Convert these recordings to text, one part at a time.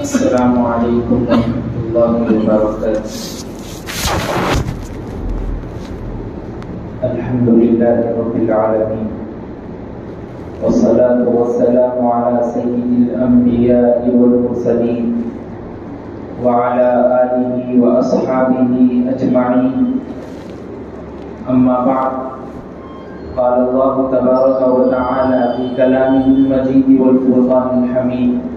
السلام علیکم ورحمۃ اللہ وبرکاتہ۔ الحمد للہ رب العالمین والصلاة والسلام علی سید الانبیاء والمرسلین وعلى آلہ واصحابہ اجمعین، اما بعد، قال اللہ تبارک وتعالی فی کلامہ المجید والفرقان الحمید،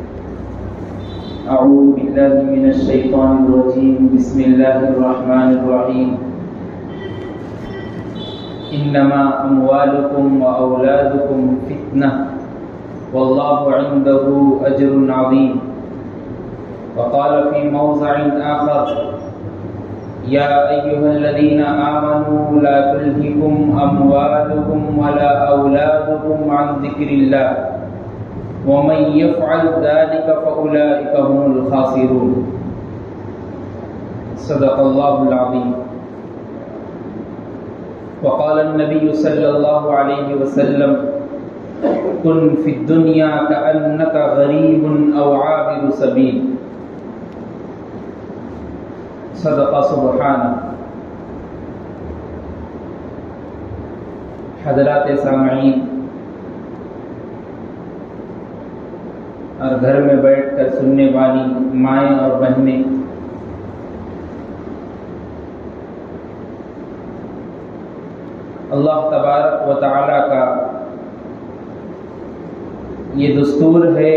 اعوذ باللہ من الشیطان الرجیم، بسم اللہ الرحمن الرحیم، انما اموالکم واولادکم فتنہ واللہ عنده اجر عظیم۔ وقال في موضع آخر یا ایھا الذین آمنوا لا تلہکم اموالکم ولا اولادکم عن ذکر اللہ ومن يفعل ذلك فأولئك هم الخاسرون۔ صدق اللہ العظیم۔ وقال النبی صلی اللہ علیہ وسلم کن فی الدنیا کأنک غریب او عابر سبیل۔ صدق سبحانہ۔ حضرات سامعین اور گھر میں بیٹھ کر سننے والی مائیں اور بہنیں، اللہ تبارک و تعالی کا یہ دستور ہے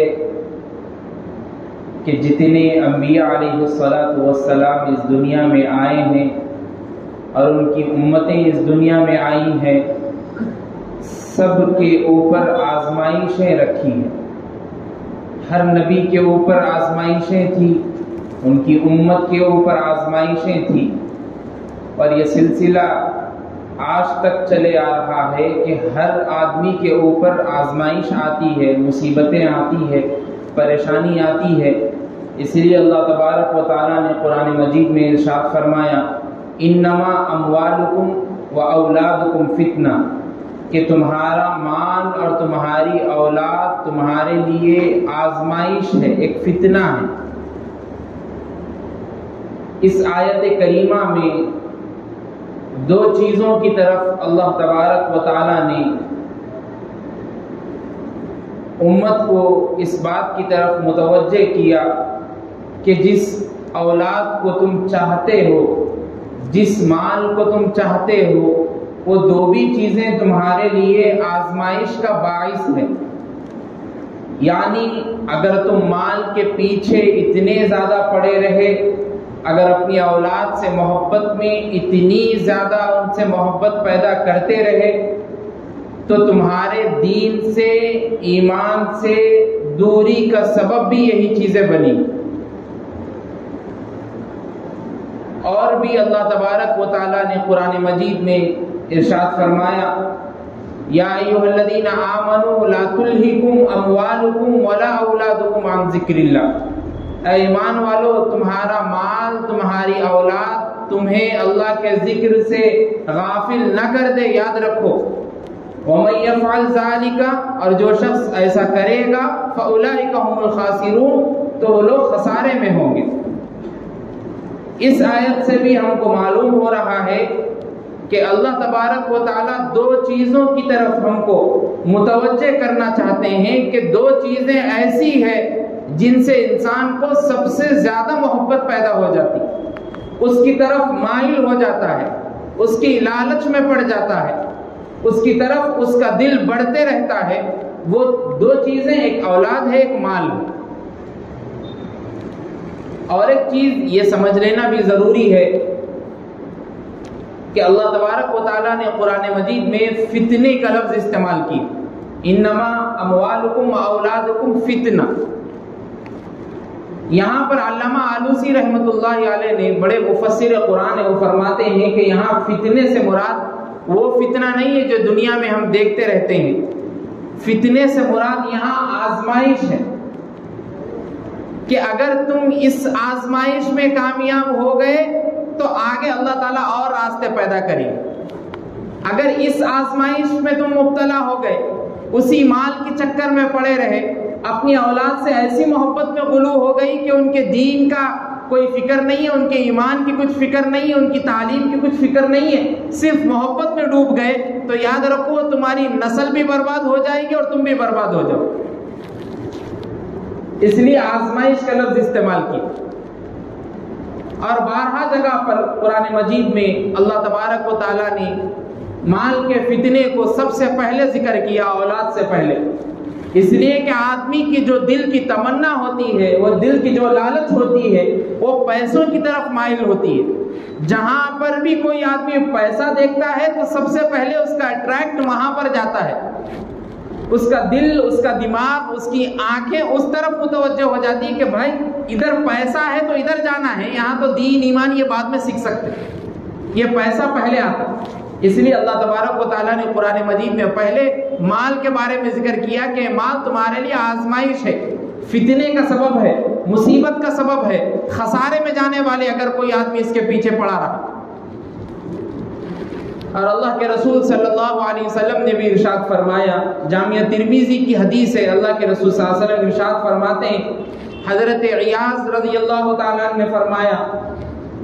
کہ جتنے انبیاء علیہ الصلاۃ والسلام اس دنیا میں آئے ہیں اور ان کی امتیں اس دنیا میں آئی ہیں، سب کے اوپر آزمائشیں رکھی ہیں۔ ہر نبی کے اوپر آزمائشیں تھیں، ان کی امت کے اوپر آزمائشیں تھیں، اور یہ سلسلہ آج تک چلے آ رہا ہے کہ ہر آدمی کے اوپر آزمائش آتی ہے، مصیبتیں آتی ہے، پریشانی آتی ہے۔ اس لیے اللہ تبارک و تعالیٰ نے قرآن مجید میں ارشاد فرمایا انما اموالکم و اولادکم فتنہ، کہ تمہارا مال اور تمہاری اولاد تمہارے لیے آزمائش ہے، ایک فتنہ ہے۔ اس آیت کریمہ میں دو چیزوں کی طرف اللہ تبارک و تعالی نے امت کو اس بات کی طرف متوجہ کیا کہ جس اولاد کو تم چاہتے ہو، جس مال کو تم چاہتے ہو، وہ دو بھی چیزیں تمہارے لیے آزمائش کا باعث ہے۔ یعنی اگر تم مال کے پیچھے اتنے زیادہ پڑے رہے، اگر اپنی اولاد سے محبت میں اتنی زیادہ ان سے محبت پیدا کرتے رہے، تو تمہارے دین سے، ایمان سے دوری کا سبب بھی یہی چیزیں بنی۔ اور بھی اللہ تبارک و تعالیٰ نے قرآن مجید میں ارشاد فرمایا یا ایھا الذین آمنوا لا تلہکم اموالکم ولا اولادکم عن ذکر اللہ۔ اے ایمان والو، تمہارا مال، تمہاری اولاد تمہیں اللہ کے ذکر سے غافل نہ کر دے، یاد رکھو۔ ومن یفعل ذلک، اور جو شخص ایسا کرے گا، فاولئک هم الخاسرون، تو وہ لوگ خسارے میں ہوں گے۔ اس آیت سے بھی ہم کو معلوم ہو رہا ہے کہ اللہ تبارک و تعالیٰ دو چیزوں کی طرف ہم کو متوجہ کرنا چاہتے ہیں کہ دو چیزیں ایسی ہیں جن سے انسان کو سب سے زیادہ محبت پیدا ہو جاتی، اس کی طرف مائل ہو جاتا ہے، اس کی لالچ میں پڑ جاتا ہے، اس کی طرف اس کا دل بڑھتے رہتا ہے۔ وہ دو چیزیں، ایک اولاد ہے، ایک مال ہے۔ اور ایک چیز یہ سمجھ لینا بھی ضروری ہے کہ اللہ تبارک و تعالیٰ نے قرآن مجید میں فتنے کا لفظ استعمال کی، انما اموالکم و اولادکم فتنہ۔ یہاں پر علامہ آلوسی رحمۃ اللہ علیہ نے، بڑے مفسر قرآن ہیں، وہ فرماتے ہیں کہ یہاں فتنے سے مراد وہ فتنہ نہیں ہے جو دنیا میں ہم دیکھتے رہتے ہیں، فتنے سے مراد یہاں آزمائش ہے، کہ اگر تم اس آزمائش میں کامیاب ہو گئے تو آگے اللہ تعالیٰ اور راستے پیدا کریں۔ اگر اس آزمائش میں تم مبتلا ہو گئے، اسی مال کے چکر میں پڑے رہے، اپنی اولاد سے ایسی محبت میں غلو ہو گئی کہ ان کے دین کا کوئی فکر نہیں ہے، ان کے ایمان کی کچھ فکر نہیں ہے، ان کی تعلیم کی کچھ فکر نہیں ہے، صرف محبت میں ڈوب گئے، تو یاد رکھو تمہاری نسل بھی برباد ہو جائے گی اور تم بھی برباد ہو جاؤ۔ اس لیے آزمائش کا لفظ استعمال کیا۔ اور بارہا جگہ پر قرآن مجید میں اللہ تبارک و تعالیٰ نے مال کے فتنے کو سب سے پہلے ذکر کیا، اولاد سے پہلے، اس لیے کہ آدمی کی جو دل کی تمنا ہوتی ہے، وہ دل کی جو لالچ ہوتی ہے، وہ پیسوں کی طرف مائل ہوتی ہے۔ جہاں پر بھی کوئی آدمی پیسہ دیکھتا ہے تو سب سے پہلے اس کا اٹریکٹ وہاں پر جاتا ہے، اس کا دل، اس کا دماغ، اس کی آنکھیں اس طرف متوجہ ہو جاتی ہے کہ بھائی ادھر پیسہ ہے تو ادھر جانا ہے، یہاں تو دین ایمان یہ بعد میں سیکھ سکتے ہیں، یہ پیسہ پہلے آتا ہے۔ اس لیے اللہ تبارک و تعالیٰ نے قرآن مجید میں پہلے مال کے بارے میں ذکر کیا کہ مال تمہارے لیے آزمائش ہے، فتنے کا سبب ہے، مصیبت کا سبب ہے، خسارے میں جانے والے اگر کوئی آدمی اس کے پیچھے پڑا رہا۔ اور اللہ کے رسول صلی اللہ علیہ وسلم نے بھی ارشاد فرمایا، جامعہ ترمذی کی حدیث ہے، اللہ کے رسول صلی اللہ علیہ وسلم ارشاد فرماتے ہیں، حضرت عیاض رضی اللہ تعالیٰ عنہ نے فرمایا،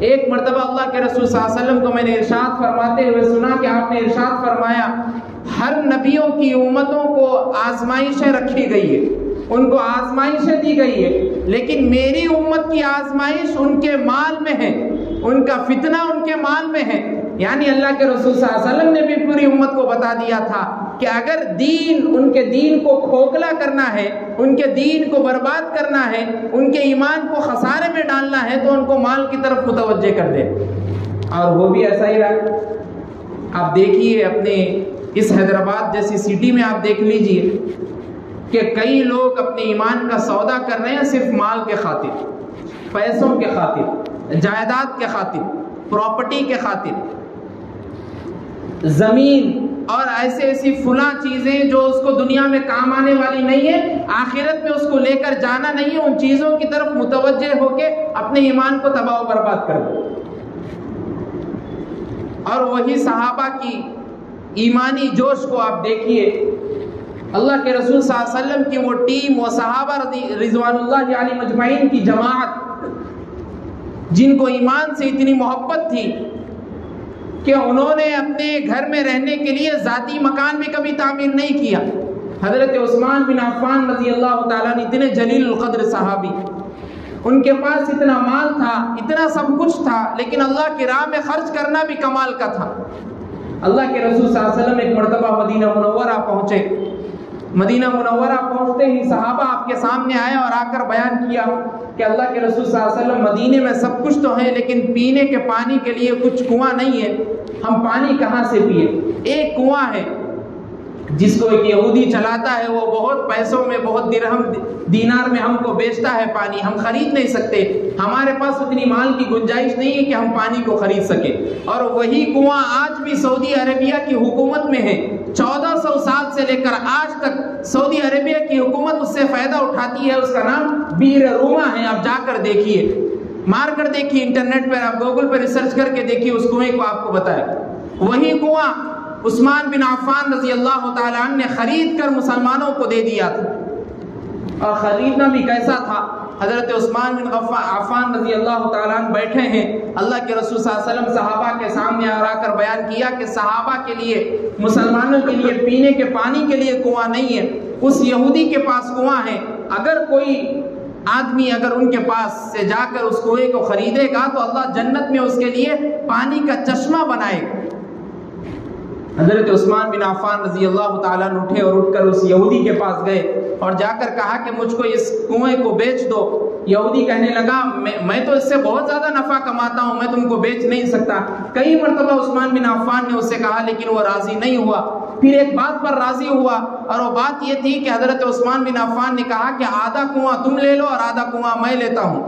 ایک مرتبہ اللہ کے رسول صلی اللہ علیہ وسلم کو میں نے ارشاد فرماتے ہوئے سنا کہ آپ نے ارشاد فرمایا، ہر نبیوں کی امتوں کو آزمائشیں رکھی گئی ہے، ان کو آزمائشیں دی گئی ہے، لیکن میری امت کی آزمائش ان کے مال میں ہے، ان کا فتنہ ان کے مال میں ہے۔ یعنی اللہ کے رسول صلی اللہ علیہ وسلم نے بھی پوری امت کو بتا دیا تھا کہ اگر دین، ان کے دین کو کھوکھلا کرنا ہے، ان کے دین کو برباد کرنا ہے، ان کے ایمان کو خسارے میں ڈالنا ہے تو ان کو مال کی طرف متوجہ کر دے، اور وہ بھی ایسا ہی رہا۔ آپ دیکھیے اپنے اس حیدرآباد جیسی سٹی میں آپ دیکھ لیجئے کہ کئی لوگ اپنے ایمان کا سودا کر رہے ہیں صرف مال کے خاطر، پیسوں کے خاطر، جائیداد کے خاطر، پراپرٹی کے خاطر، زمین اور ایسی فلاں چیزیں جو اس کو دنیا میں کام آنے والی نہیں ہے، آخرت میں اس کو لے کر جانا نہیں ہے، ان چیزوں کی طرف متوجہ ہو کے اپنے ایمان کو تباہ و برباد کر دو۔ اور وہی صحابہ کی ایمانی جوش کو آپ دیکھیے، اللہ کے رسول صلی اللہ علیہ وسلم کی وہ ٹیم، وہ صحابہ رضوان اللہ علیہم اجمعین کی جماعت، جن کو ایمان سے اتنی محبت تھی کہ انہوں نے اپنے گھر میں رہنے کے لیے ذاتی مکان بھی کبھی تعمیر نہیں کیا۔ حضرت عثمان بن عفان رضی اللہ تعالیٰ نے، اتنے جلیل القدر صحابی، ان کے پاس اتنا مال تھا، اتنا سب کچھ تھا، لیکن اللہ کی راہ میں خرچ کرنا بھی کمال کا تھا۔ اللہ کے رسول صلی اللہ علیہ وسلم ایک مرتبہ مدینہ منورہ پہنچے، مدینہ منورہ پہنچتے ہی صحابہ آپ کے سامنے آئے اور آ کر بیان کیا کہ اللہ کے رسول صلی اللہ علیہ وسلم، مدینے میں سب کچھ تو ہے لیکن پینے کے پانی کے لیے کچھ کنواں نہیں ہے، ہم پانی کہاں سے پیے؟ ایک کنواں ہے جس کو ایک یہودی چلاتا ہے، وہ بہت پیسوں میں، بہت درہم دینار میں ہم کو بیچتا ہے پانی، ہم خرید نہیں سکتے، ہمارے پاس اتنی مال کی گنجائش نہیں ہے کہ ہم پانی کو خرید سکیں۔ اور وہی کنواں آج بھی سعودی عربیہ کی حکومت میں ہے، 1400 سال سے لے کر آج تک سعودی عربیہ کی حکومت اس سے فائدہ اٹھاتی ہے، اس کا نام بیر روما ہے۔ آپ جا کر دیکھیے، مار کر دیکھیے انٹرنیٹ پر، آپ گوگل پر ریسرچ کر کے دیکھیے، اس کنویں کو آپ کو بتائے۔ وہی کنواں عثمان بن عفان رضی اللہ تعالیٰ عنہ نے خرید کر مسلمانوں کو دے دیا تھا، اور خریدنا بھی کیسا تھا؟ حضرت عثمان بن عفان رضی اللہ تعالیٰ عنہ بیٹھے ہیں، اللہ کے رسول صلی اللہ علیہ وسلم صحابہ کے سامنے آ کر بیان کیا کہ صحابہ کے لیے، مسلمانوں کے لیے پینے کے پانی کے لیے کنواں نہیں ہے، اس یہودی کے پاس کنواں ہے، اگر کوئی آدمی اگر ان کے پاس سے جا کر اس کنویں کو خریدے گا تو اللہ جنت میں اس کے لیے پانی کا چشمہ بنائے گا۔ حضرت عثمان بن عفان رضی اللہ تعالیٰ عنہ اٹھے اور اٹھ کر اس یہودی کے پاس گئے اور جا کر کہا کہ مجھ کو اس کنویں کو بیچ دو۔ یہودی کہنے لگا میں تو اس سے بہت زیادہ نفع کماتا ہوں، میں تم کو بیچ نہیں سکتا۔ کئی مرتبہ عثمان بن عفان نے اس سے کہا لیکن وہ راضی نہیں ہوا۔ پھر ایک بات پر راضی ہوا، اور وہ بات یہ تھی کہ حضرت عثمان بن عفان نے کہا کہ آدھا کنواں تم لے لو اور آدھا کنواں میں لیتا ہوں۔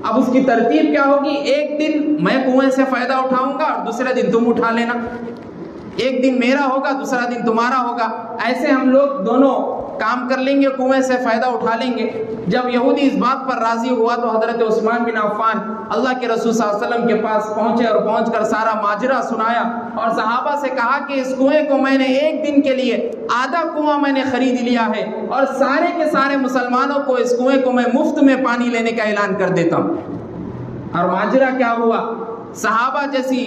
اب اس کی ترتیب کیا ہوگی؟ ایک دن میں کنویں سے فائدہ اٹھاؤں گا اور دوسرے دن تم اٹھا لینا، ایک دن میرا ہوگا دوسرا دن تمہارا ہوگا۔ ایسے ہم لوگ دونوں کام کر لیں گے، کنویں سے فائدہ اٹھا لیں گے۔ جب یہودی اس بات پر راضی ہوا تو حضرت عثمان بن عفان اللہ کے رسول صلی اللہ علیہ وسلم کے پاس پہنچے اور پہنچ کر سارا ماجرا سنایا اور صحابہ سے کہا کہ اس کنویں کو میں نے ایک دن کے لیے آدھا کنواں میں نے خرید لیا ہے اور سارے کے سارے مسلمانوں کو اس کنویں کو میں مفت میں پانی لینے کا اعلان کر دیتا ہوں۔ اور ماجرا کیا ہوا؟ صحابہ جیسی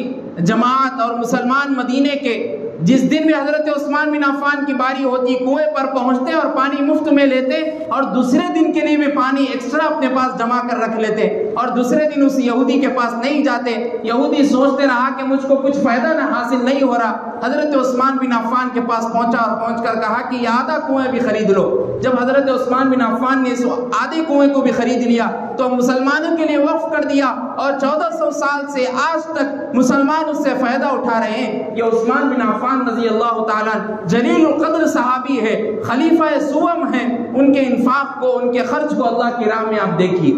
جماعت اور مسلمان مدینے کے جس دن بھی حضرت عثمان بن عفان کی باری ہوتی کنویں پر پہنچتے اور پانی مفت میں لیتے اور دوسرے دن کے لیے بھی پانی ایکسٹرا اپنے پاس جمع کر رکھ لیتے اور دوسرے دن اس یہودی کے پاس نہیں جاتے۔ یہودی سوچتے رہا کہ مجھ کو کچھ فائدہ نہ حاصل نہیں ہو رہا۔ حضرت عثمان بن عفان کے پاس پہنچا اور پہنچ کر کہا کہ یہ آدھا کنویں بھی خرید لو۔ جب حضرت عثمان بن عفان نے اس آدھے کنویں کو بھی خرید لیا تو مسلمانوں کے لیے وقف کر دیا اور 1400 سال سے آج تک مسلمان اس سے فائدہ اٹھا رہے ہیں۔ یہ عثمان بن عفان رضی اللہ تعالیٰ جلیل القدر صحابی ہے، خلیفہ سوم ہیں، ان کے انفاق کو، ان کے خرچ کو اللہ کی راہ میں آپ دیکھیے۔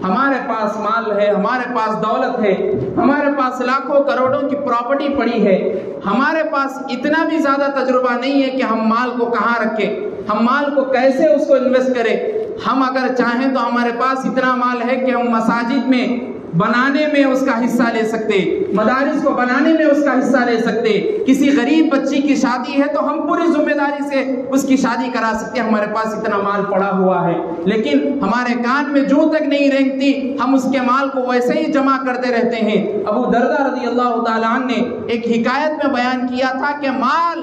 ہمارے پاس مال ہے، ہمارے پاس دولت ہے، ہمارے پاس لاکھوں کروڑوں کی پراپرٹی پڑی ہے، ہمارے پاس اتنا بھی زیادہ تجربہ نہیں ہے کہ ہم مال کو کہاں رکھیں، ہم مال کو کیسے اس کو انویسٹ کریں۔ ہم اگر چاہیں تو ہمارے پاس اتنا مال ہے کہ ہم مساجد میں بنانے میں اس کا حصہ لے سکتے، مدارس کو بنانے میں اس کا حصہ لے سکتے، کسی غریب بچی کی شادی ہے تو ہم پوری ذمہ داری سے اس کی شادی کرا سکتے، ہمارے پاس اتنا مال پڑا ہوا ہے۔ لیکن ہمارے کان میں جو تک نہیں رینگتی ہم اس کے مال کو ویسے ہی جمع کرتے رہتے ہیں۔ ابو دردہ رضی اللہ تعالیٰ عنہ نے ایک حکایت میں بیان کیا تھا کہ مال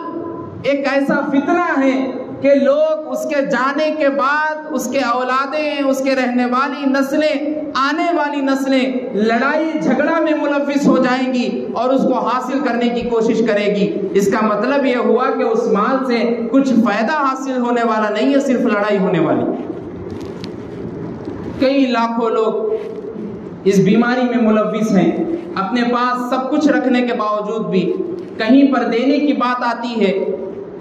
ایک ایسا فتنہ ہے کہ لوگ اس کے جانے کے بعد اس کے اولادیں، اس کے رہنے والی نسلیں، آنے والی نسلیں لڑائی جھگڑا میں ملوث ہو جائیں گی اور اس کو حاصل کرنے کی کوشش کرے گی۔ اس کا مطلب یہ ہوا کہ اس مال سے کچھ فائدہ حاصل ہونے والا نہیں ہے، صرف لڑائی ہونے والی۔ کئی لاکھوں لوگ اس بیماری میں ملوث ہیں، اپنے پاس سب کچھ رکھنے کے باوجود بھی کہیں پر دینے کی بات آتی ہے،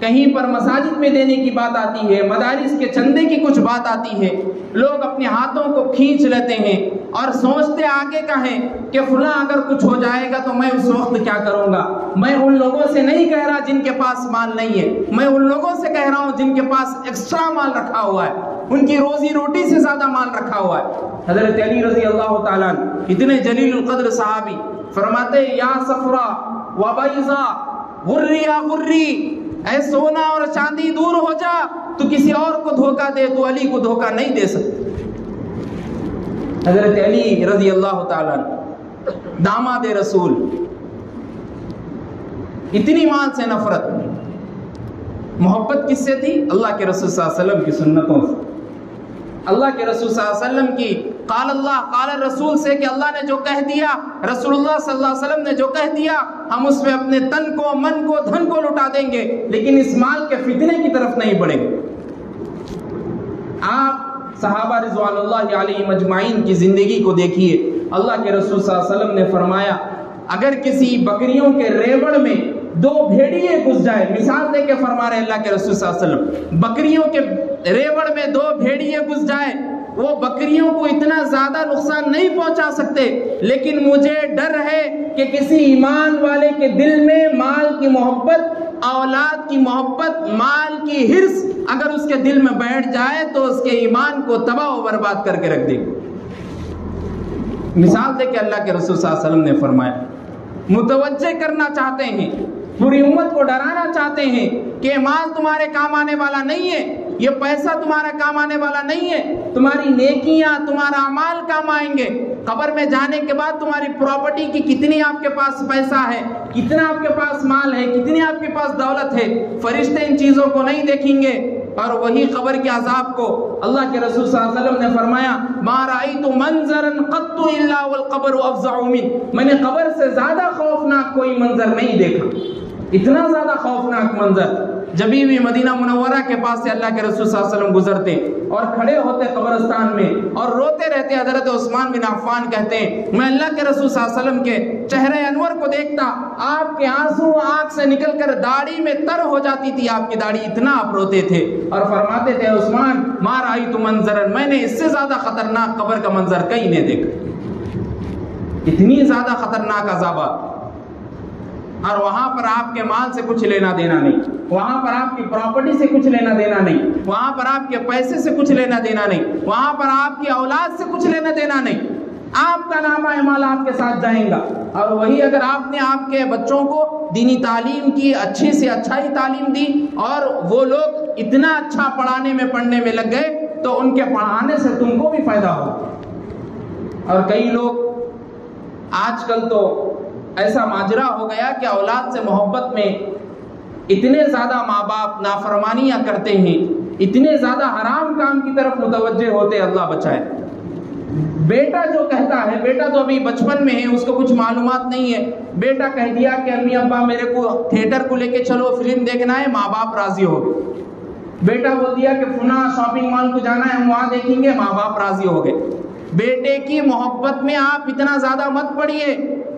کہیں پر مساجد میں دینے کی بات آتی ہے، مدارس کے چندے کی کچھ بات آتی ہے، لوگ اپنے ہاتھوں کو کھینچ لیتے ہیں اور سوچتے آگے کا ہے کہ فلاں اگر کچھ ہو جائے گا تو میں اس وقت کیا کروں گا۔ میں ان لوگوں سے نہیں کہہ رہا جن کے پاس مال نہیں ہے، میں ان لوگوں سے کہہ رہا ہوں جن کے پاس ایکسٹرا مال رکھا ہوا ہے، ان کی روزی روٹی سے زیادہ مال رکھا ہوا ہے۔ حضرت علی رضی اللہ تعالیٰ اتنے جلیل القدر صحابی فرماتے یا صفرا و بیضا غری یا غری، اے سونا اور چاندی دور ہو جا، تو کسی اور کو دھوکہ دے تو علی کو دھوکہ نہیں دے سکتے۔ حضرت علی رضی اللہ تعالیٰ داماد رسول، اتنی مال سے نفرت، محبت کس سے تھی؟ اللہ کے رسول صلی اللہ علیہ وسلم کی سنتوں سے، اللہ کے رسول صلی اللہ علیہ وسلم کی قال اللہ قال الرسول سے، کہ اللہ نے جو کہہ دیا، رسول اللہ صلی اللہ علیہ وسلم نے جو کہہ دیا، ہم اس میں اپنے تن کو، من کو، دھن کو لٹا دیں گے، لیکن اس مال کے فتنے کی طرف نہیں بڑھیں گے۔ آپ صحابہ رضوان اللہ علیہ مجمعین کی زندگی کو دیکھیے۔ اللہ کے رسول صلی اللہ علیہ وسلم نے فرمایا اگر کسی بکریوں کے ریوڑ میں 2 بھیڑیے گھس جائے، مثال دے کے فرما رہے اللہ کے رسول صلی اللہ علیہ وسلم، بکریوں کے ریوڑ میں 2 بھیڑیے گھس جائے، وہ بکریوں کو اتنا زیادہ نقصان نہیں پہنچا سکتے، لیکن مجھے ڈر ہے کہ کسی ایمان والے کے دل میں مال کی محبت، اولاد کی محبت، مال کی حرص اگر اس کے دل میں بیٹھ جائے تو اس کے ایمان کو تباہ و برباد کر کے رکھ دے گی۔ مثال دے کے اللہ کے رسول صلی اللہ علیہ وسلم نے فرمایا، متوجہ کرنا چاہتے ہیں، پوری امت کو ڈرانا چاہتے ہیں کہ مال تمہارے کام آنے والا نہیں ہے، یہ پیسہ تمہارا کام آنے والا نہیں ہے، تمہاری نیکیاں، تمہارا اعمال کام آئیں گے۔ قبر میں جانے کے بعد تمہاری پراپرٹی کی کتنی آپ کے پاس پیسہ ہے، کتنا آپ کے پاس مال ہے، کتنی آپ کے پاس دولت ہے، فرشتے ان چیزوں کو نہیں دیکھیں گے۔ اور وہی قبر کے عذاب کو اللہ کے رسول صلی اللہ علیہ وسلم نے فرمایا ما رأیت منظرا قط الا والقبر افظع من، میں نے قبر سے زیادہ خوفناک کوئی منظر نہیں دیکھا، اتنا زیادہ خوفناک منظر۔ جبھی بھی مدینہ منورہ کے پاس سے اللہ کے رسول صلی اللہ علیہ وسلم گزرتے اور کھڑے ہوتے قبرستان میں اور روتے رہتے، حضرت عثمان بن عفان کہتے ہیں میں اللہ کے رسول صلی اللہ علیہ وسلم کے چہرے انور کو دیکھتا، آپ کے آنسو آنکھ سے نکل کر داڑھی میں تر ہو جاتی تھی، آپ کی داڑھی، اتنا آپ روتے تھے، اور فرماتے تھے عثمان ما رأیت منظرا، میں نے اس سے زیادہ خطرناک قبر کا منظر کہیں نہیں دیکھا۔ اتنی زیادہ خطرناک عذابات۔ اور وہاں پر آپ کے مال سے کچھ لینا دینا نہیں، وہاں پر آپ کی پراپرٹی سے کچھ لینا دینا نہیں، وہاں پر آپ کے پیسے سے کچھ لینا دینا نہیں، وہاں پر آپ کی اولاد سے کچھ لینا دینا نہیں، آپ کا نامہ اعمال آپ کے ساتھ جائیں گا۔ اور وہی اگر آپ نے آپ کے بچوں کو دینی تعلیم کی، اچھی سے اچھا ہی تعلیم دی، اور وہ لوگ اتنا اچھا پڑھنے میں لگ گئے تو ان کے پڑھانے سے تم کو بھی فائدہ ہو۔ اور کئی لوگ آج کل تو ایسا ماجرا ہو گیا کہ اولاد سے محبت میں اتنے زیادہ ماں باپ نافرمانیاں کرتے ہیں، اتنے زیادہ حرام کام کی طرف متوجہ ہوتے، اللہ بچائے۔ بیٹا جو کہتا ہے، بیٹا تو ابھی بچپن میں ہے، اس کو کچھ معلومات نہیں ہے، بیٹا کہہ دیا کہ امی ابا میرے کو تھیٹر کو لے کے چلو، فلم دیکھنا ہے، ماں باپ راضی ہو گئے۔ بیٹا بول دیا کہ فلاں شاپنگ مال کو جانا ہے، ہم وہاں دیکھیں گے، ماں باپ راضی ہو گئے۔ بیٹے کی محبت میں آپ اتنا زیادہ مت پڑیے۔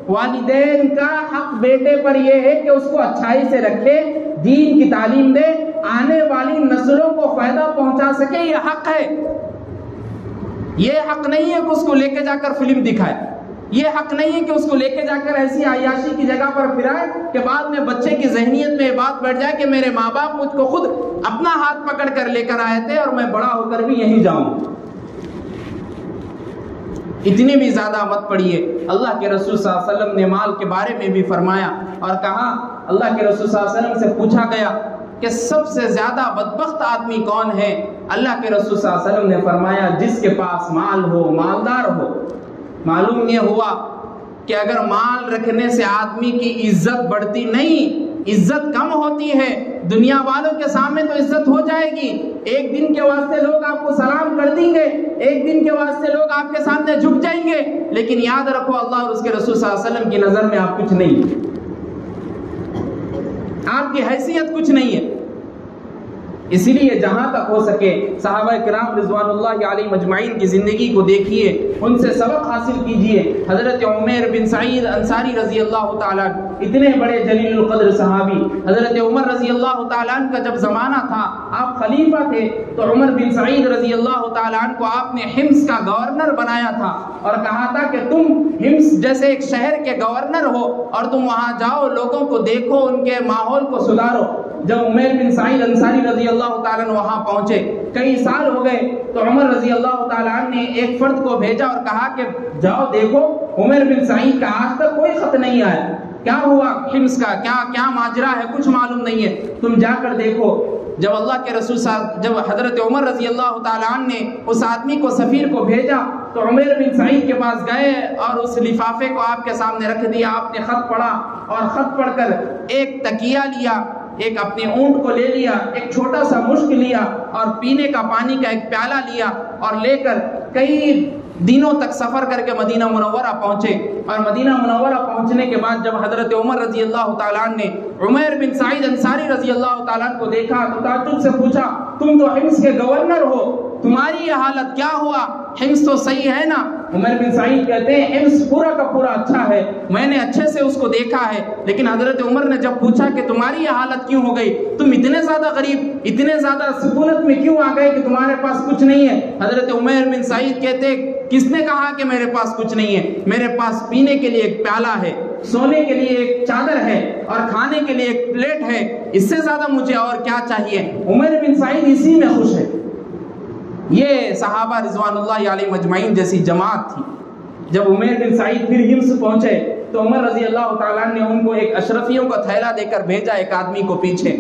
والدین کا حق بیٹے پر یہ ہے کہ اس کو اچھائی سے رکھے، دین کی تعلیم دے، آنے والی نسلوں کو فائدہ پہنچا سکے، یہ حق ہے۔ یہ حق نہیں ہے کہ اس کو لے کے جا کر فلم دکھائے، یہ حق نہیں ہے کہ اس کو لے کے جا کر ایسی عیاشی کی جگہ پر پھرائے کہ بعد میں بچے کی ذہنیت میں یہ بات بیٹھ جائے کہ میرے ماں باپ مجھ کو خود اپنا ہاتھ پکڑ کر لے کر آئے تھے اور میں بڑا ہو کر بھی یہیں جاؤں۔ اتنی بھی زیادہ مت پڑیے۔ اللہ کے رسول صلی اللہ علیہ وسلم نے مال کے بارے میں بھی فرمایا اور کہا، اللہ کے رسول صلی اللہ علیہ وسلم سے پوچھا گیا کہ سب سے زیادہ بدبخت آدمی کون ہے؟ اللہ کے رسول صلی اللہ علیہ وسلم نے فرمایا، جس کے پاس مال ہو، مالدار ہو۔ معلوم یہ ہوا کہ اگر مال رکھنے سے آدمی کی عزت بڑھتی نہیں، عزت کم ہوتی ہے۔ دنیا والوں کے سامنے تو عزت ہو جائے گی، ایک دن کے واسطے لوگ آپ کو سلام کر دیں گے، ایک دن کے واسطے لوگ آپ کے سامنے جھک جائیں گے، لیکن یاد رکھو اللہ اور اس کے رسول صلی اللہ علیہ وسلم کی نظر میں آپ کچھ نہیں، آپ کی حیثیت کچھ نہیں ہے۔ اسی لیے جہاں تک ہو سکے صحابہ کرام رضوان اللہ علیہ مجمعین کی زندگی کو دیکھیے، ان سے سبق حاصل کیجئے۔ حضرت عمیر بن سعید انصاری رضی اللہ تعالیٰ، اتنے بڑے جلیل القدر صحابی، حضرت عمر رضی اللہ تعالیٰ کا جب زمانہ تھا، آپ خلیفہ تھے، تو عمر بن سعید رضی اللہ تعالیٰ کو آپ نے حمص کا گورنر بنایا تھا اور کہا تھا کہ تم حمص جیسے ایک شہر کے گورنر ہو اور تم وہاں جاؤ، لوگوں کو دیکھو، ان کے ماحول کو سدھارو۔ جب عمیر بن سعید انصاری رضی اللہ تعالیٰ وہاں پہنچے، کئی سال ہو گئے، تو عمر رضی اللہ تعالیٰ نے ایک فرد کو بھیجا اور کہا کہ جاؤ دیکھو، عمیر بن سعید کا آج تک کوئی خط نہیں آیا، کیا ہوا حمص کا، کیا ماجرا ہے، کچھ معلوم نہیں ہے، تم جا کر دیکھو۔ جب اللہ کے رسول صاحب، جب حضرت عمر رضی اللہ تعالیٰ نے اس آدمی کو، سفیر کو بھیجا، تو عمیر بن سعید کے پاس گئے اور اس لفافے کو آپ کے سامنے رکھ دیا۔ آپ نے خط پڑھا اور خط پڑھ کر ایک تکیہ لیا، ایک اپنے اونٹ کو لے لیا، ایک چھوٹا سا مشک لیا اور پینے کا پانی کا ایک پیالہ لیا اور لے کر کئی دنوں تک سفر کر کے مدینہ منورہ پہنچے۔ اور مدینہ منورہ پہنچنے کے بعد جب حضرت عمر رضی اللہ تعالیٰ نے عمیر بن سعید انصاری رضی اللہ تعالیٰ کو دیکھا تو تعجب سے پوچھا، تم تو حمص کے گورنر ہو، تمہاری یہ حالت کیا ہوا؟ حمص تو صحیح ہے نا؟ عمر بن سعید کہتے ہیں حمص پورا کا پورا اچھا ہے، میں نے اچھے سے اس کو دیکھا ہے، لیکن حضرت عمر نے جب پوچھا کہ تمہاری یہ حالت کیوں ہو گئی، تم اتنے زیادہ غریب، اتنے زیادہ سکونت میں کیوں آ گئے کہ تمہارے پاس کچھ نہیں ہے؟ حضرت عمر بن سعید کہتے، کس نے کہا کہ میرے پاس کچھ نہیں ہے؟ میرے پاس پینے کے لیے ایک پیالہ ہے، سونے کے لیے ایک چادر ہے اور کھانے کے لیے ایک پلیٹ ہے، اس سے زیادہ مجھے اور کیا چاہیے؟ عمر بن سعید اسی میں خوش ہے۔ یہ صحابہ رضوان اللہ علیہ مجمعین جیسی جماعت تھی۔ جب عمیر بن سعید پھر حمص پہنچے تو عمر رضی اللہ تعالیٰ نے ان کو ایک اشرفیوں کا تھیلا دے کر بھیجا ایک آدمی کو پیچھے۔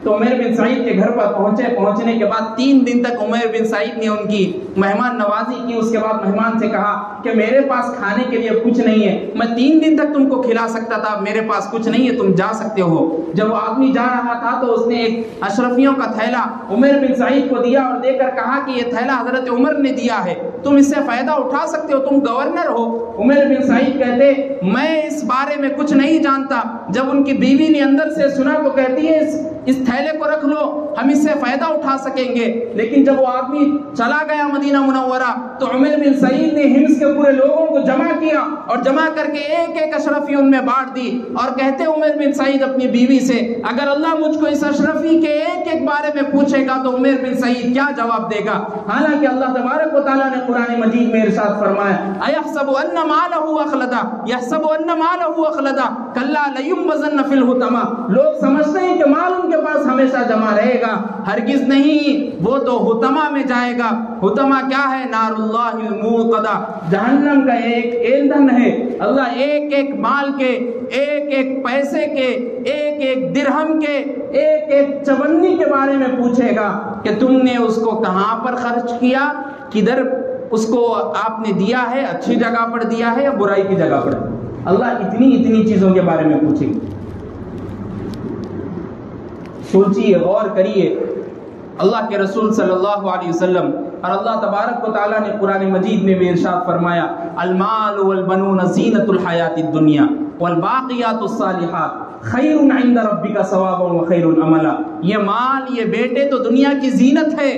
تو عمیر بن سعید کے گھر پر پہنچنے کے بعد 3 دن تک عمیر بن سعید نے ان کی مہمان نوازی کی۔ اس کے بعد مہمان سے کہا کہ میرے پاس کھانے کے لیے کچھ نہیں ہے، میں 3 دن تک تم کو کھلا سکتا تھا، میرے پاس کچھ نہیں ہے، تم جا سکتے ہو۔ جب وہ آدمی جا رہا تھا تو اس نے ایک اشرفیوں کا تھیلا عمیر بن سعید کو دیا اور دے کر کہا کہ یہ تھیلا حضرت عمر نے دیا ہے، تم اس سے فائدہ اٹھا سکتے ہو، تم گورنر ہو۔ عمر بن سعید کہتے میں اس بارے میں کچھ نہیں جانتا۔ جب ان کی بیوی نے اندر سے سنا تو کہتی ہے اس تھیلے کو رکھ لو، ہم اس سے فائدہ اٹھا سکیں گے۔ لیکن جب وہ آدمی چلا گیا مدینہ منورہ تو عمر بن سعید نے حمص کے پورے لوگوں کو جمع کیا اور جمع کر کے ایک ایک اشرفی ان میں بانٹ دی، اور کہتے عمر بن سعید اپنی بیوی سے، اگر اللہ مجھ کو اس اشرفی کے ایک ایک بارے میں پوچھے گا تو عمر بن سعید کیا جواب دے گا؟ حالانکہ اللہ تبارک و تعالیٰ نے قرآن مجید میں ارشاد فرمایا، اَيَحْسَبُ أَنَّ مَالَهُ أَخْلَدَ يَحْسَبُ أَنَّ مَالَهُ أَخْلَدَ كَلَّا لَيُنبَذَنَّ فِي الْحُطَمَةِ۔ لوگ سمجھتے ہیں کہ مال ان کے پاس ہمیشہ جمع رہے گا، ہرگز نہیں، وہ تو حطمہ میں جائے گا۔ حطمہ کیا ہے؟ نار اللہ الموقدہ، جہنم کا ایک ایندھن ہے۔ اللہ ایک ایک مال کے، ایک ایک پیسے کے، ایک ایک درہم کے، ایک ایک چونی کے بارے میں پوچھے گا کہ تم نے اس کو کہاں پر خرچ کیا، کدھر اس کو آپ نے دیا ہے، اچھی جگہ پر دیا ہے یا برائی کی جگہ پر۔ اللہ اتنی چیزوں کے بارے میں پوچھے گا۔ سوچیے، غور کریے، اللہ کے رسول صلی اللہ علیہ وسلم اور اللہ تبارک و تعالیٰ نے قرآن مجید میں بھی ارشاد فرمایا، المال والبنون زینت الحیات الدنیا والباقیات الصالحات خیر عند ربک ثوابا وخیر عملا۔ یہ مال، یہ بیٹے تو دنیا کی زینت ہے،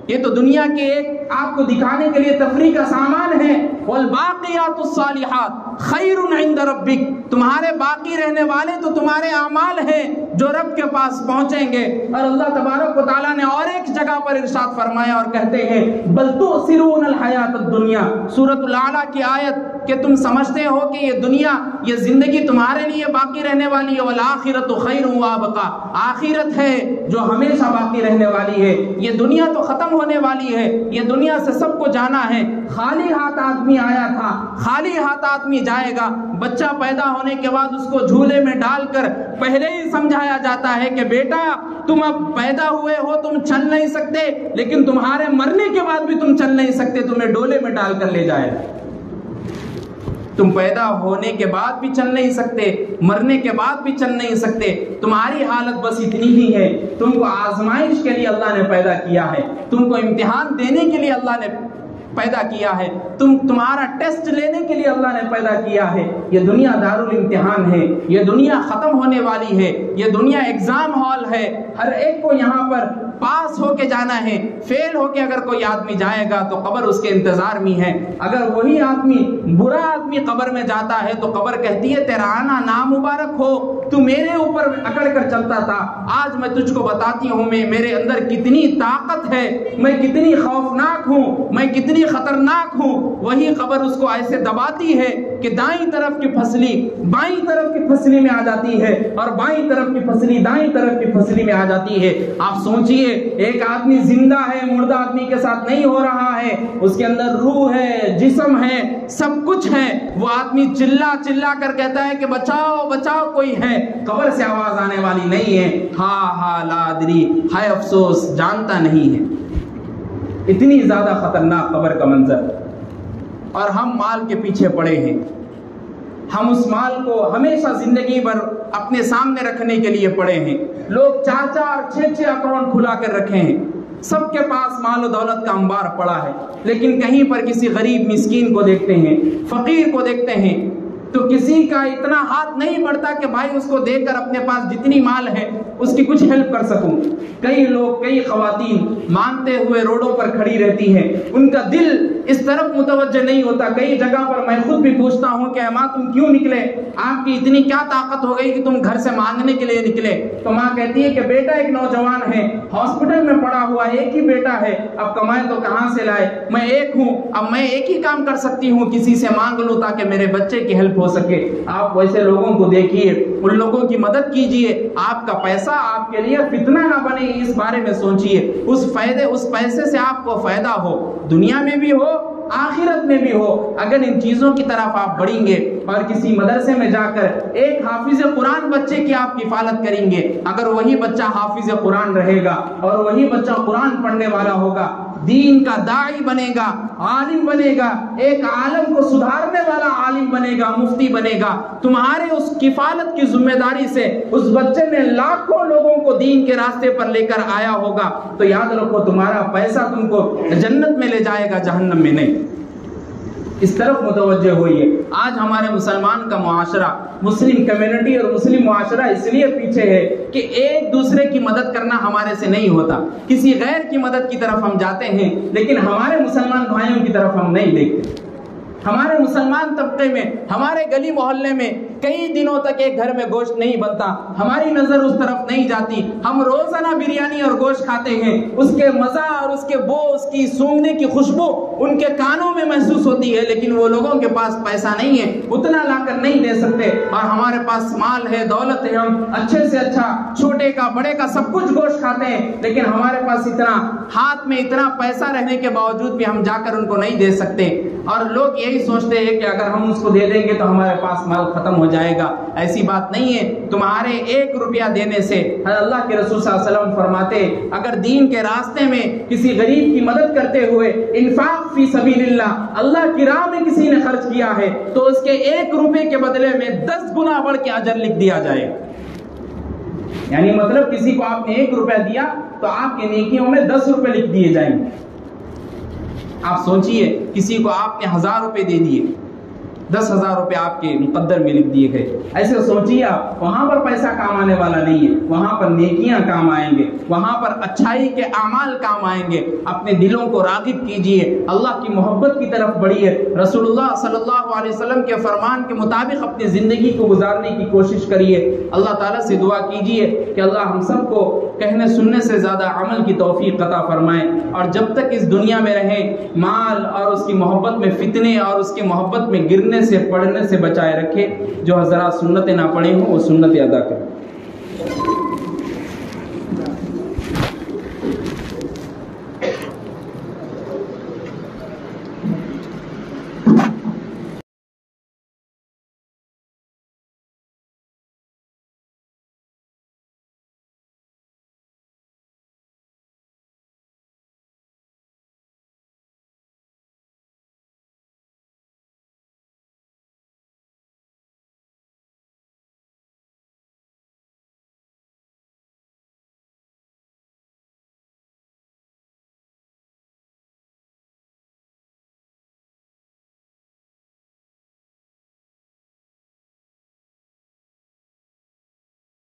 یہ تو دنیا کے ایک آپ کو دکھانے کے لیے تفریح کا سامان ہے۔ والباقیات الصالحات خیر عند ربک، تمہارے باقی رہنے والے تو تمہارے اعمال ہیں جو رب کے پاس پہنچیں گے۔ اور اللہ تبارک و تعالیٰ نے اور ایک جگہ پر ارشاد فرمایا اور کہتے ہیں، بل تؤثرون الحیات الدنیا، سورۃ الاعلیٰ کی آیت، کہ تم سمجھتے ہو کہ یہ دنیا، یہ زندگی تمہارے لیے باقی رہنے والی ہے، والآخرۃ خیر وابقیٰ، آخرت ہے جو ہمیشہ باقی رہنے والی ہے۔ یہ دنیا تو ختم ہونے والی ہے، یہ دنیا سے سب کو جانا ہے۔ خالی ہاتھ آدمی آیا تھا، خالی ہاتھ آدمی جائے گا۔ بچہ پیدا ہونے کے بعد اس کو جھولے میں ڈال کر پہلے ہی سمجھایا جاتا ہے کہ بیٹا تم اب پیدا ہوئے ہو، تم چل نہیں سکتے، لیکن تمہارے مرنے کے بعد بھی تم چل نہیں سکتے، تمہیں ڈولے میں ڈال کر لے جائے۔ تم پیدا ہونے کے بعد بھی چل نہیں سکتے، مرنے کے بعد بھی چل نہیں سکتے، تمہاری حالت بس اتنی ہی ہے۔ تم کو آزمائش کے لیے اللہ نے پیدا کیا ہے، تم کو امتحان دینے کے لیے اللہ نے پیدا کیا ہے، تمہارا ٹیسٹ لینے کے لیے اللہ نے پیدا کیا ہے۔ یہ دنیا دارالامتحان ہے، یہ دنیا ختم ہونے والی ہے، یہ دنیا ایگزام ہال ہے۔ ہر ایک کو یہاں پر پاس ہو کے جانا ہے، فیل ہو کے اگر کوئی آدمی جائے گا تو قبر اس کے انتظار میں ہے۔ اگر وہی آدمی، برا آدمی قبر میں جاتا ہے تو قبر کہتی ہے تیرا آنا نامبارک ہو، تو میرے اوپر اکڑ کر چلتا تھا، آج میں تجھ کو بتاتی ہوں میرے اندر کتنی طاقت ہے، میں کتنی خوفناک ہوں، میں کتنی خطرناک ہوں۔ وہی قبر اس کو ایسے دباتی ہے کہ دائیں طرف کی پھسلی بائیں طرف کی پھسلی میں آ جاتی ہے، اور بائیں طرف کی پھسلی دائیں طرف کی پھسلی میں آ جاتی ہے۔ آپ سوچئے، ایک آدمی زندہ ہے، مردہ آدمی کے ساتھ نہیں ہو رہا ہے، اس کے اندر روح ہے، جسم ہے، سب کچھ ہے، وہ آدمی چلا چلا کر کہتا ہے کہ بچاؤ بچاؤ کوئی ہے، قبر سے آواز آنے والی نہیں ہے، ہا لا ادری، ہائے افسوس جانتا نہیں ہے۔ اتنی زیادہ خطرناک قبر کا منظر، اور ہم مال کے پیچھے پڑے ہیں۔ ہم اس مال کو ہمیشہ زندگی بھر اپنے سامنے رکھنے کے لیے پڑے ہیں۔ لوگ 4 6 اکاؤنٹ کھلا کر رکھے ہیں، سب کے پاس مال و دولت کا انبار پڑا ہے، لیکن کہیں پر کسی غریب مسکین کو دیکھتے ہیں، فقیر کو دیکھتے ہیں تو کسی کا اتنا ہاتھ نہیں بڑھتا کہ بھائی اس کو دیکھ کر اپنے پاس جتنی مال ہے اس کی کچھ ہیلپ کر سکوں۔ کئی لوگ، کئی خواتین مانگتے ہوئے روڈوں پر کھڑی رہتی ہیں، ان کا دل اس طرف متوجہ نہیں ہوتا۔ کئی جگہ پر میں خود بھی پوچھتا ہوں کہ ماں تم کیوں نکلے، آپ کی اتنی کیا طاقت ہو گئی کہ تم گھر سے مانگنے کے لیے نکلے؟ تو ماں کہتی ہے کہ بیٹا ایک نوجوان ہے، ہاسپٹل میں پڑا ہوا ہے، ایک ہی بیٹا ہے، اب کمائے تو کہاں سے لائے، میں ایک ہوں، اب میں ایک ہی کام کر سکتی ہوں، کسی سے مانگ لوں تاکہ میرے بچے کی ہیلپ ہو سکے۔ آپ ویسے لوگوں کو دیکھیے، ان لوگوں کی مدد کیجئے، آپ کا پیسہ آپ کے لیے فتنہ نہ بنے، اس بارے میں سوچئے، اس پیسے سے آپ کو فائدہ ہو، دنیا میں بھی ہو آخرت میں بھی ہو۔ اگر ان چیزوں کی طرف آپ بڑھیں گے اور کسی مدرسے میں جا کر ایک حافظ قرآن بچے کی آپ کفالت کریں گے، اگر وہی بچہ حافظ قرآن رہے گا اور وہی بچہ قرآن پڑھنے والا ہوگا، دین کا داعی بنے گا، عالم بنے گا، ایک عالم کو سدھارنے والا عالم بنے گا، مفتی بنے گا، تمہارے اس کفالت کی ذمہ داری سے اس بچے نے لاکھوں لوگوں کو دین کے راستے پر لے کر آیا ہوگا، تو یاد رکھو تمہارا پیسہ تم کو جنت میں لے جائے گا، جہنم میں نہیں۔ اس طرف متوجہ ہوئیے۔ آج ہمارے مسلمان کا معاشرہ، مسلم کمیونٹی اور مسلم معاشرہ اس لیے پیچھے ہے کہ ایک دوسرے کی مدد کرنا ہمارے سے نہیں ہوتا، کسی غیر کی مدد کی طرف ہم جاتے ہیں لیکن ہمارے مسلمان بھائیوں کی طرف ہم نہیں دیکھتے۔ ہمارے مسلمان طبقے میں، ہمارے گلی محلے میں کئی دنوں تک ایک گھر میں گوشت نہیں بنتا، ہماری نظر اس طرف نہیں جاتی، ہم روزانہ بریانی اور گوشت کھاتے ہیں، اس کے مزہ اور اس کے بو، اس کی سونگنے کی خوشبو ان کے کانوں میں محسوس ہوتی ہے، لیکن وہ لوگوں کے پاس پیسہ نہیں ہے، اتنا لا کر نہیں دے سکتے، اور ہمارے پاس مال ہے، دولت ہے، ہم اچھے سے اچھا، چھوٹے کا بڑے کا سب کچھ گوشت کھاتے ہیں، لیکن ہمارے پاس اتنا، ہاتھ میں اتنا پیسہ رہنے کے باوجود بھی ہم جا کر ان کو نہیں دے سکتے، اور لوگ یہی سوچتے ہیں کہ اگر ہم اس کو دے دیں گے تو ہمارے پاس مال ختم ہو جائے گا۔ ایسی بات نہیں ہے، تمہارے 1 روپیہ دینے سے، اللہ کے رسول صلی اللہ علیہ وسلم فرماتے اگر دین کے راستے میں کسی غریب کی مدد کرتے ہوئے انفاق فی سبیل اللہ، اللہ کی راہ میں کسی نے خرچ کیا ہے تو اس کے 1 روپے کے بدلے میں 10 گنا بڑھ کے اجر لکھ دیا جائے گا۔ یعنی مطلب کسی کو آپ نے 1 روپیہ دیا تو آپ کے نیکیوں میں 10 روپے لکھ دیے جائیں گے۔ آپ سوچئے کسی کو آپ نے 1000 روپے دے دیے، 10,000 روپے آپ کے مقدر میں لکھ دیے گئے۔ ایسے سوچیے آپ، وہاں پر پیسہ کام آنے والا نہیں ہے، وہاں پر نیکیاں کام آئیں گے، وہاں پر اچھائی کے اعمال کام آئیں گے۔ اپنے دلوں کو راغب کیجئے، اللہ کی محبت کی طرف بڑھیے، رسول اللہ صلی اللہ علیہ وسلم کے فرمان کے مطابق اپنی زندگی کو گزارنے کی کوشش کریے۔ اللہ تعالیٰ سے دعا کیجئے کہ اللہ ہم سب کو کہنے سننے سے زیادہ عمل کی توفیق عطا فرمائے، اور جب تک اس دنیا میں رہیں مال اور اس کی محبت میں فتنے اور اس کی محبت میں گرنے سے، پڑھنے سے بچائے رکھے۔ جو حضرات سنتیں نہ پڑھے ہوں وہ سنتیں ادا کریں۔